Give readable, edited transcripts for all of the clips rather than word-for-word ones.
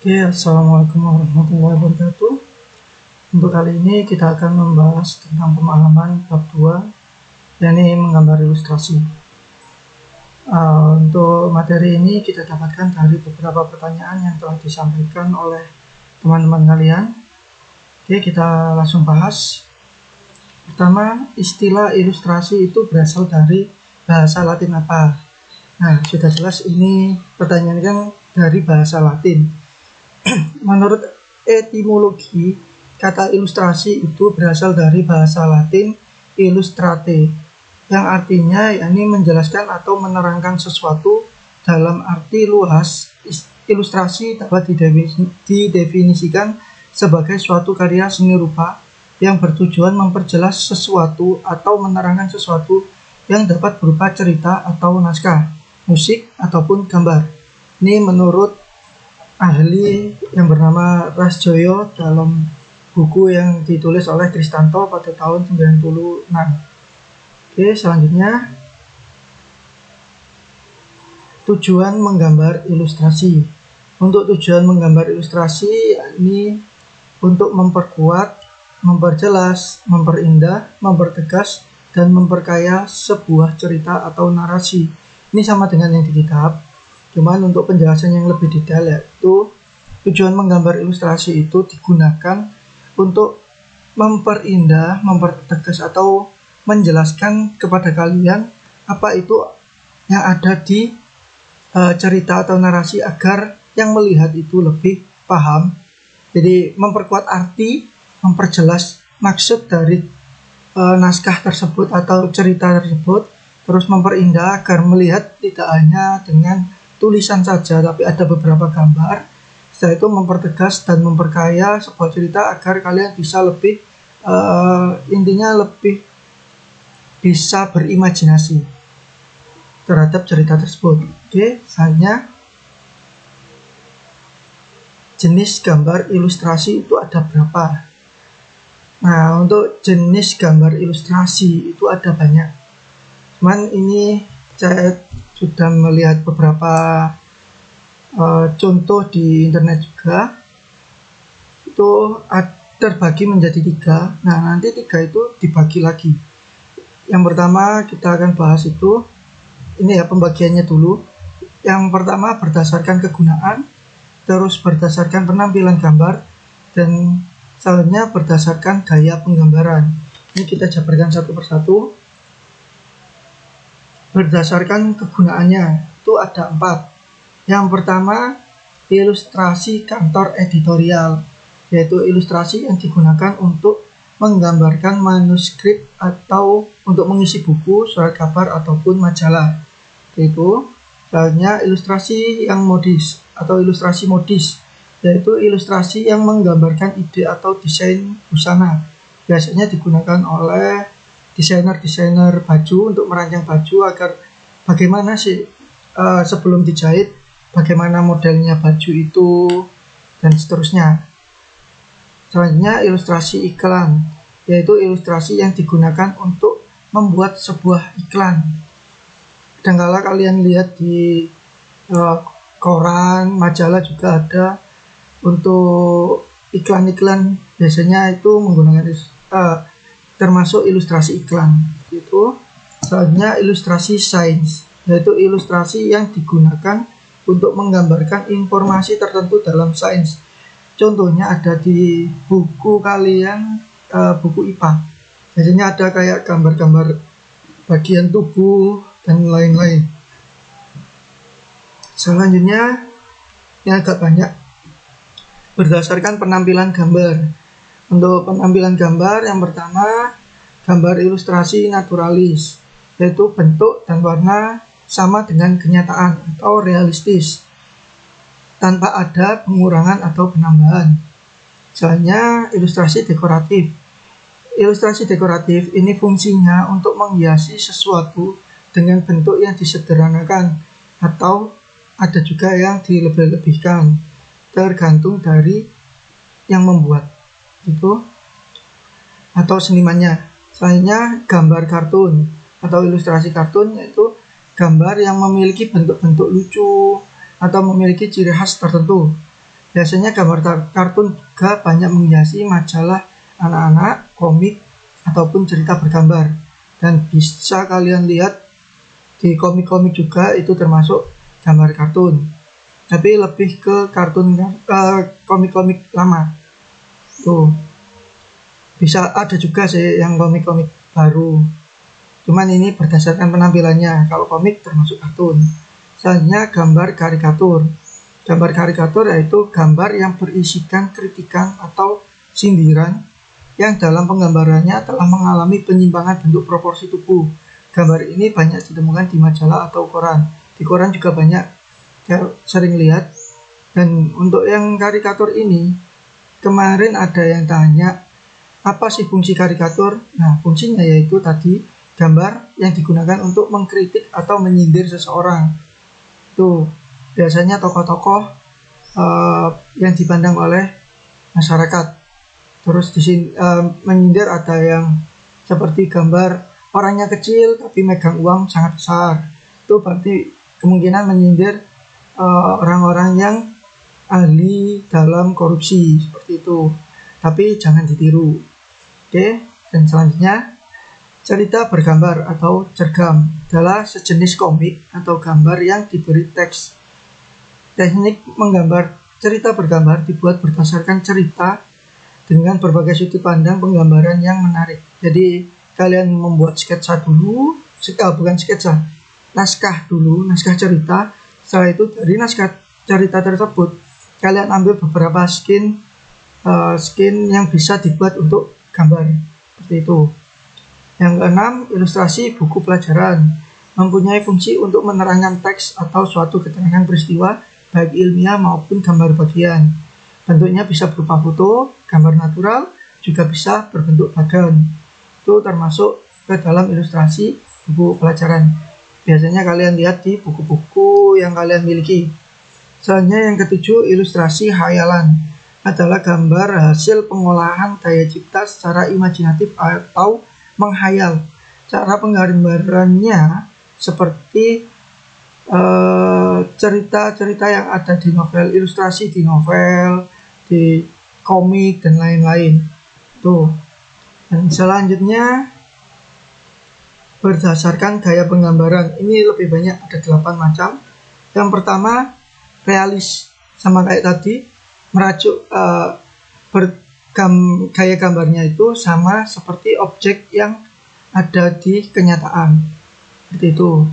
Oke, assalamualaikum warahmatullahi wabarakatuh. Untuk kali ini kita akan membahas tentang pemahaman bab 2, yakni menggambar ilustrasi. Untuk materi ini kita dapatkan dari beberapa pertanyaan yang telah disampaikan oleh teman-teman kalian. Oke, kita langsung bahas. Pertama, istilah ilustrasi itu berasal dari bahasa Latin apa? Nah, sudah jelas ini pertanyaan kan dari bahasa Latin. Menurut etimologi, kata ilustrasi itu berasal dari bahasa Latin illustrate, yang artinya yakni menjelaskan atau menerangkan sesuatu dalam arti luas. Ilustrasi dapat didefinisikan sebagai suatu karya seni rupa yang bertujuan memperjelas sesuatu atau menerangkan sesuatu yang dapat berupa cerita atau naskah, musik, ataupun gambar. Ini menurut ahli yang bernama Rasjoyo dalam buku yang ditulis oleh Kristanto pada tahun 96. Oke, selanjutnya tujuan menggambar ilustrasi. Untuk tujuan menggambar ilustrasi ini untuk memperkuat, memperjelas, memperindah, mempertegas, dan memperkaya sebuah cerita atau narasi. Ini sama dengan yang di kitab. Cuman untuk penjelasan yang lebih detail, yaitu tujuan menggambar ilustrasi itu digunakan untuk memperindah, mempertegas, atau menjelaskan kepada kalian apa itu yang ada di cerita atau narasi agar yang melihat itu lebih paham. Jadi memperkuat arti, memperjelas maksud dari naskah tersebut atau cerita tersebut, terus memperindah agar melihat tidak hanya dengan tulisan saja, tapi ada beberapa gambar. Setelah itu mempertegas dan memperkaya sebuah cerita agar kalian bisa lebih intinya lebih bisa berimajinasi terhadap cerita tersebut. Oke, selanjutnya jenis gambar ilustrasi itu ada berapa? Nah, untuk jenis gambar ilustrasi itu ada banyak. Cuman ini saya sudah melihat beberapa contoh di internet juga. Itu terbagi menjadi 3. Nah, nanti 3 itu dibagi lagi. Yang pertama kita akan bahas itu, ini ya pembagiannya dulu. Yang pertama berdasarkan kegunaan, terus berdasarkan penampilan gambar, dan selanjutnya berdasarkan gaya penggambaran. Ini kita jabarkan satu persatu. Berdasarkan kegunaannya itu ada 4. Yang pertama, ilustrasi kantor editorial, yaitu ilustrasi yang digunakan untuk menggambarkan manuskrip atau untuk mengisi buku, surat kabar, ataupun majalah. Itu selanjutnya ilustrasi yang modis atau ilustrasi modis, yaitu ilustrasi yang menggambarkan ide atau desain busana. Biasanya digunakan oleh desainer-desainer baju untuk merancang baju agar bagaimana sih sebelum dijahit, bagaimana modelnya baju itu, dan seterusnya. Selanjutnya ilustrasi iklan, yaitu ilustrasi yang digunakan untuk membuat sebuah iklan. Kadangkala kalian lihat di koran, majalah juga ada untuk iklan-iklan, biasanya itu menggunakan termasuk ilustrasi iklan. Itu selanjutnya ilustrasi sains, yaitu ilustrasi yang digunakan untuk menggambarkan informasi tertentu dalam sains. Contohnya ada di buku kalian, buku IPA. Biasanya ada kayak gambar-gambar bagian tubuh dan lain-lain. Selanjutnya yang agak banyak berdasarkan penampilan gambar. Untuk penampilan gambar, yang pertama gambar ilustrasi naturalis, yaitu bentuk dan warna sama dengan kenyataan atau realistis tanpa ada pengurangan atau penambahan. Selanjutnya ilustrasi dekoratif. Ilustrasi dekoratif ini fungsinya untuk menghiasi sesuatu dengan bentuk yang disederhanakan atau ada juga yang dilebih-lebihkan, tergantung dari yang membuat itu atau senimannya. Selanjutnya gambar kartun atau ilustrasi kartun, yaitu gambar yang memiliki bentuk-bentuk lucu atau memiliki ciri khas tertentu. Biasanya gambar kartun juga banyak menghiasi majalah anak-anak, komik, ataupun cerita bergambar. Dan bisa kalian lihat di komik-komik juga itu termasuk gambar kartun. Tapi lebih ke kartun komik-komik lama. Tuh. Bisa ada juga sih yang komik-komik baru. Cuman ini berdasarkan penampilannya. Kalau komik termasuk kartun. Selanjutnya gambar karikatur. Gambar karikatur yaitu gambar yang berisikan kritikan atau sindiran yang dalam penggambarannya telah mengalami penyimpangan bentuk proporsi tubuh. Gambar ini banyak ditemukan di majalah atau koran. Di koran juga banyak, saya sering lihat. Dan untuk yang karikatur ini, kemarin ada yang tanya, apa sih fungsi karikatur? Nah, fungsinya yaitu tadi gambar yang digunakan untuk mengkritik atau menyindir seseorang. Tuh, biasanya tokoh-tokoh yang dipandang oleh masyarakat. Terus di sini menyindir ada yang seperti gambar orangnya kecil tapi megang uang sangat besar. Itu berarti kemungkinan menyindir orang-orang yang ahli dalam korupsi seperti itu. Tapi jangan ditiru. Oke, dan selanjutnya cerita bergambar atau cergam adalah sejenis komik atau gambar yang diberi teks. Teknik menggambar cerita bergambar dibuat berdasarkan cerita dengan berbagai sudut pandang penggambaran yang menarik. Jadi kalian membuat sketsa dulu, bukan sketsa, naskah dulu, naskah cerita. Setelah itu dari naskah cerita tersebut kalian ambil beberapa skin yang bisa dibuat untuk gambar seperti itu. Yang keenam, ilustrasi buku pelajaran mempunyai fungsi untuk menerangkan teks atau suatu keterangan peristiwa baik ilmiah maupun gambar bagian. Bentuknya bisa berupa foto, gambar natural, juga bisa berbentuk bagan. Itu termasuk ke dalam ilustrasi buku pelajaran. Biasanya kalian lihat di buku-buku yang kalian miliki. Selanjutnya yang ketujuh, ilustrasi hayalan adalah gambar hasil pengolahan daya cipta secara imajinatif atau menghayal. Cara penggambarannya seperti cerita-cerita yang ada di novel, ilustrasi di novel, di komik, dan lain-lain. Tuh. Dan selanjutnya berdasarkan gaya penggambaran. Ini lebih banyak, ada 8 macam. Yang pertama, realis. Sama kayak tadi, merajuk gaya gambarnya itu sama seperti objek yang ada di kenyataan. Seperti itu.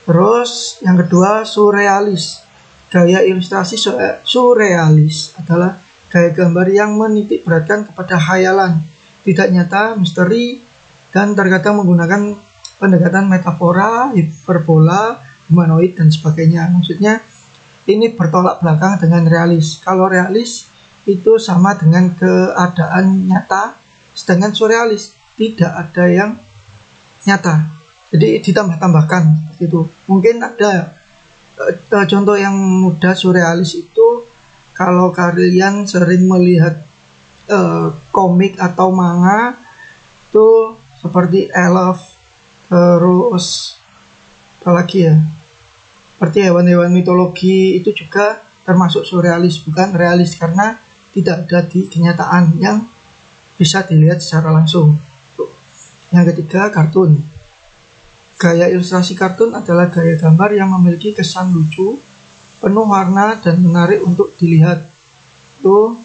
Terus yang kedua, surrealis. Gaya ilustrasi surrealis adalah gaya gambar yang menitik beratkan kepada khayalan, tidak nyata, misteri, dan terkadang menggunakan pendekatan metafora, hiperbola, humanoid, dan sebagainya. Maksudnya ini bertolak belakang dengan realis. Kalau realis itu sama dengan keadaan nyata, sedangkan surrealis tidak ada yang nyata. Jadi ditambah-tambahkan gitu. Mungkin ada contoh yang mudah surrealis itu kalau kalian sering melihat komik atau manga itu seperti elf, terus apalagi ya, seperti hewan-hewan mitologi itu juga termasuk surrealis, bukan realis karena tidak ada di kenyataan yang bisa dilihat secara langsung. Yang ketiga, kartun. Gaya ilustrasi kartun adalah gaya gambar yang memiliki kesan lucu, penuh warna, dan menarik untuk dilihat. Itu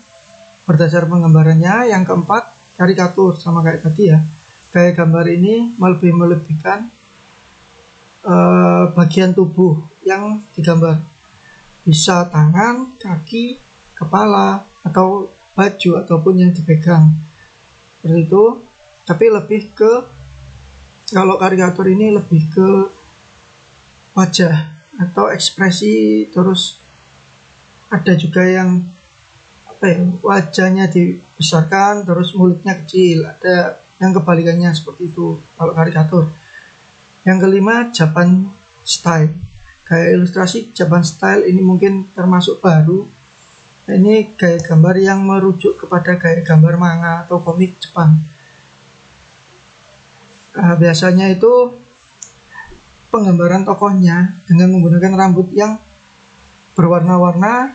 berdasar penggambarannya. Yang keempat, karikatur. Sama kayak tadi ya. Gaya gambar ini melebihkan bagian tubuh yang digambar. Bisa tangan, kaki, kepala, atau baju, ataupun yang dipegang. Seperti itu. Tapi lebih ke, kalau karikatur ini lebih ke wajah atau ekspresi, terus ada juga yang wajahnya dibesarkan terus mulutnya kecil, ada yang kebalikannya seperti itu kalau karikatur. Yang kelima, Japan style. Gaya ilustrasi Japan style ini mungkin termasuk baru. Ini gaya gambar yang merujuk kepada gaya gambar manga atau komik Jepang. Biasanya itu penggambaran tokohnya dengan menggunakan rambut yang berwarna-warna,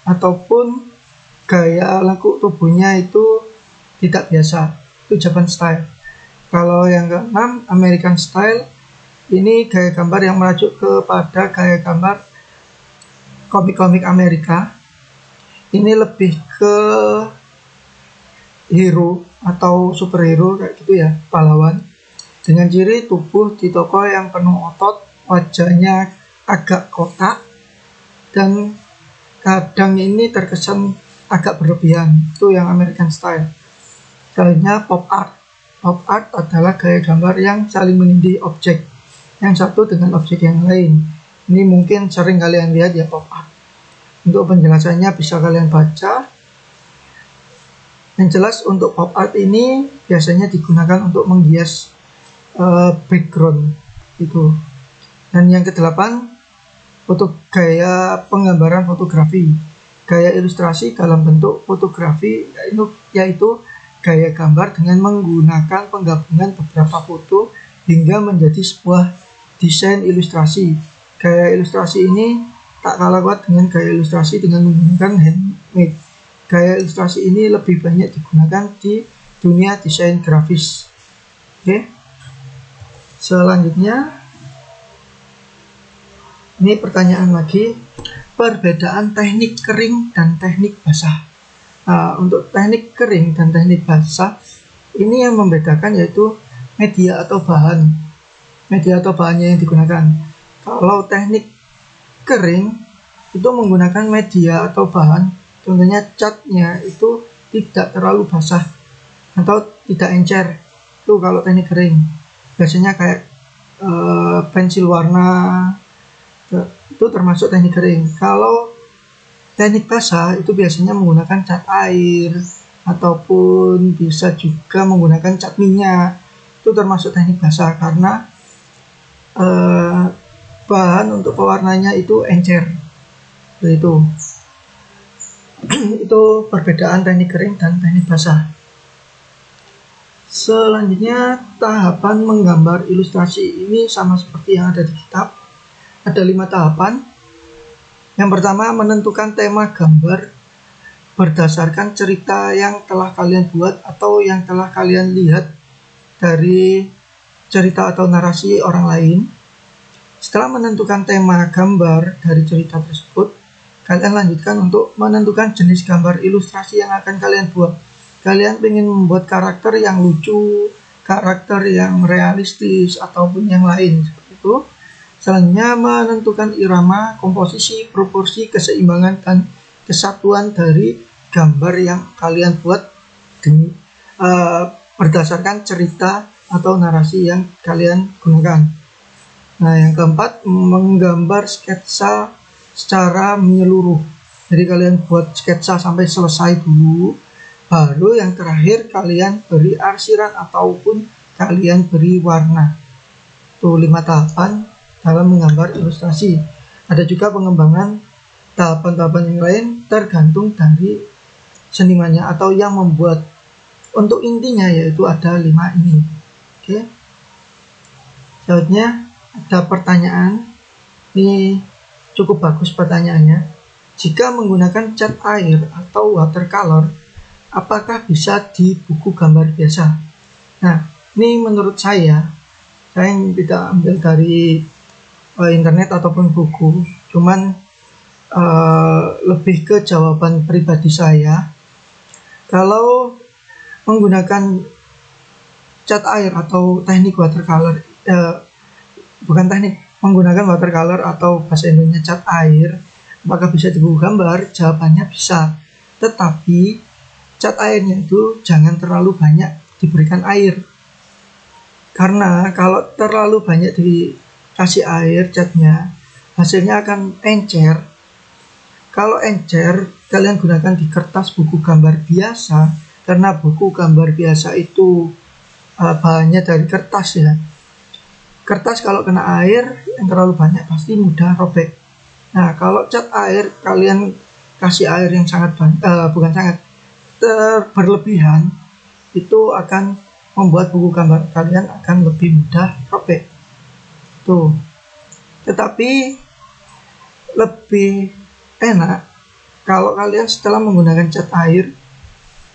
ataupun gaya lekuk tubuhnya itu tidak biasa, itu Japan style. Kalau yang keenam, American style, ini gaya gambar yang merujuk kepada gaya gambar komik-komik Amerika. Ini lebih ke hero atau superhero kayak gitu ya, pahlawan, dengan ciri tubuh di tokoh yang penuh otot, wajahnya agak kotak, dan kadang ini terkesan agak berlebihan. Itu yang American style. Selanjutnya pop art. Pop art adalah gaya gambar yang saling menindih objek yang satu dengan objek yang lain. Ini mungkin sering kalian lihat ya, pop art. Untuk penjelasannya bisa kalian baca. Yang jelas untuk pop art ini biasanya digunakan untuk menghias background itu. Dan yang kedelapan, gaya penggambaran fotografi. Gaya ilustrasi dalam bentuk fotografi yaitu gaya gambar dengan menggunakan penggabungan beberapa foto hingga menjadi sebuah desain ilustrasi. Gaya ilustrasi ini tak kalah kuat dengan gaya ilustrasi dengan menggunakan handmade. Gaya ilustrasi ini lebih banyak digunakan di dunia desain grafis. Oke. Selanjutnya, ini pertanyaan lagi, perbedaan teknik kering dan teknik basah. Untuk teknik kering dan teknik basah, ini yang membedakan yaitu media atau bahannya yang digunakan. Kalau teknik kering itu menggunakan media atau bahan, contohnya catnya itu tidak terlalu basah atau tidak encer. Itu kalau teknik kering, biasanya kayak pensil warna, itu termasuk teknik kering. Kalau teknik basah itu biasanya menggunakan cat air ataupun bisa juga menggunakan cat minyak. Itu termasuk teknik basah karena bahan untuk pewarnanya itu encer. Itu perbedaan teknik kering dan teknik basah. Selanjutnya, tahapan menggambar ilustrasi ini sama seperti yang ada di kitab. Ada 5 tahapan. Yang pertama, menentukan tema gambar berdasarkan cerita yang telah kalian buat atau yang telah kalian lihat dari cerita atau narasi orang lain. Setelah menentukan tema gambar dari cerita tersebut, kalian lanjutkan untuk menentukan jenis gambar ilustrasi yang akan kalian buat. Kalian ingin membuat karakter yang lucu, karakter yang realistis, ataupun yang lain seperti itu. Selanjutnya, menentukan irama, komposisi, proporsi, keseimbangan, dan kesatuan dari gambar yang kalian buat berdasarkan cerita atau narasi yang kalian gunakan. Nah, yang keempat, menggambar sketsa secara menyeluruh. Jadi kalian buat sketsa sampai selesai dulu, baru yang terakhir kalian beri arsiran ataupun kalian beri warna. Itu 5 tahapan dalam menggambar ilustrasi. Ada juga pengembangan tahapan-tahapan yang lain tergantung dari senimannya atau yang membuat. Untuk intinya yaitu ada 5 ini. Oke. Selanjutnya ada pertanyaan. Ini cukup bagus pertanyaannya. Jika menggunakan cat air atau watercolor, apakah bisa di buku gambar biasa? Nah, ini menurut saya yang tidak ambil dari internet ataupun buku, cuman lebih ke jawaban pribadi saya. Kalau menggunakan cat air atau teknik watercolor, menggunakan watercolor atau bahasa Indonesia cat air, apakah bisa di buku gambar? Jawabannya bisa, tetapi cat airnya itu jangan terlalu banyak diberikan air, karena kalau terlalu banyak dikasih air catnya, hasilnya akan encer. Kalau encer, kalian gunakan di kertas buku gambar biasa, karena buku gambar biasa itu bahannya dari kertas ya. Kertas kalau kena air yang terlalu banyak pasti mudah robek. Nah, kalau cat air kalian kasih air yang berlebihan, itu akan membuat buku gambar kalian akan lebih mudah robek. Tuh. Tetapi lebih enak kalau kalian setelah menggunakan cat air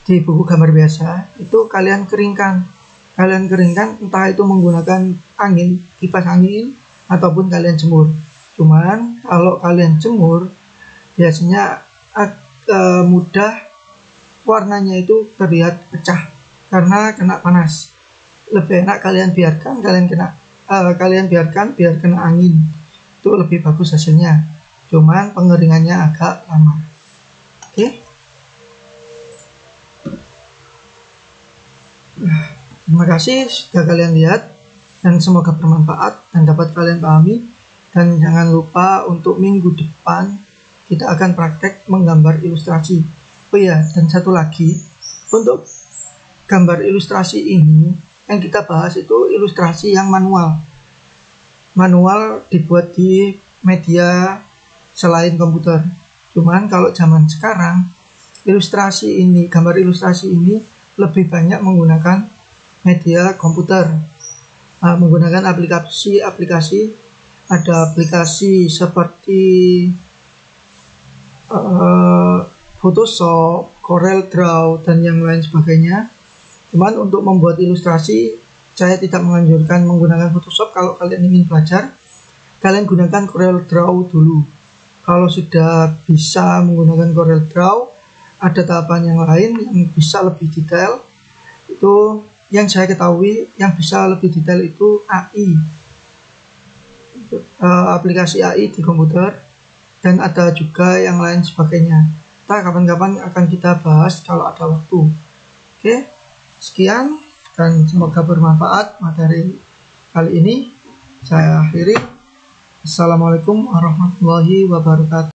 di buku gambar biasa, itu kalian keringkan. Entah itu menggunakan kipas angin, ataupun kalian jemur. Cuman kalau kalian jemur, biasanya mudah warnanya itu terlihat pecah karena kena panas. Lebih enak kalian biarkan biar kena angin, itu lebih bagus hasilnya. Cuman pengeringannya agak lama. Oke. Terima kasih sudah kalian lihat, dan semoga bermanfaat dan dapat kalian pahami. Dan jangan lupa untuk minggu depan kita akan praktek menggambar ilustrasi. Oh ya, dan satu lagi, untuk gambar ilustrasi ini yang kita bahas itu ilustrasi yang manual dibuat di media selain komputer. Cuman kalau zaman sekarang, gambar ilustrasi ini lebih banyak menggunakan media komputer, menggunakan aplikasi. Ada aplikasi seperti Photoshop, Corel Draw, dan yang lain sebagainya. Cuman untuk membuat ilustrasi, saya tidak menganjurkan menggunakan Photoshop. Kalau kalian ingin belajar, kalian gunakan Corel Draw dulu. Kalau sudah bisa menggunakan Corel Draw, ada tahapan yang lain yang bisa lebih detail. Itu yang saya ketahui, yang bisa lebih detail itu AI, aplikasi AI di komputer, dan ada juga yang lain sebagainya. Kapan-kapan akan kita bahas kalau ada waktu. Oke, sekian dan semoga bermanfaat materi kali ini. Saya akhiri. Assalamualaikum warahmatullahi wabarakatuh.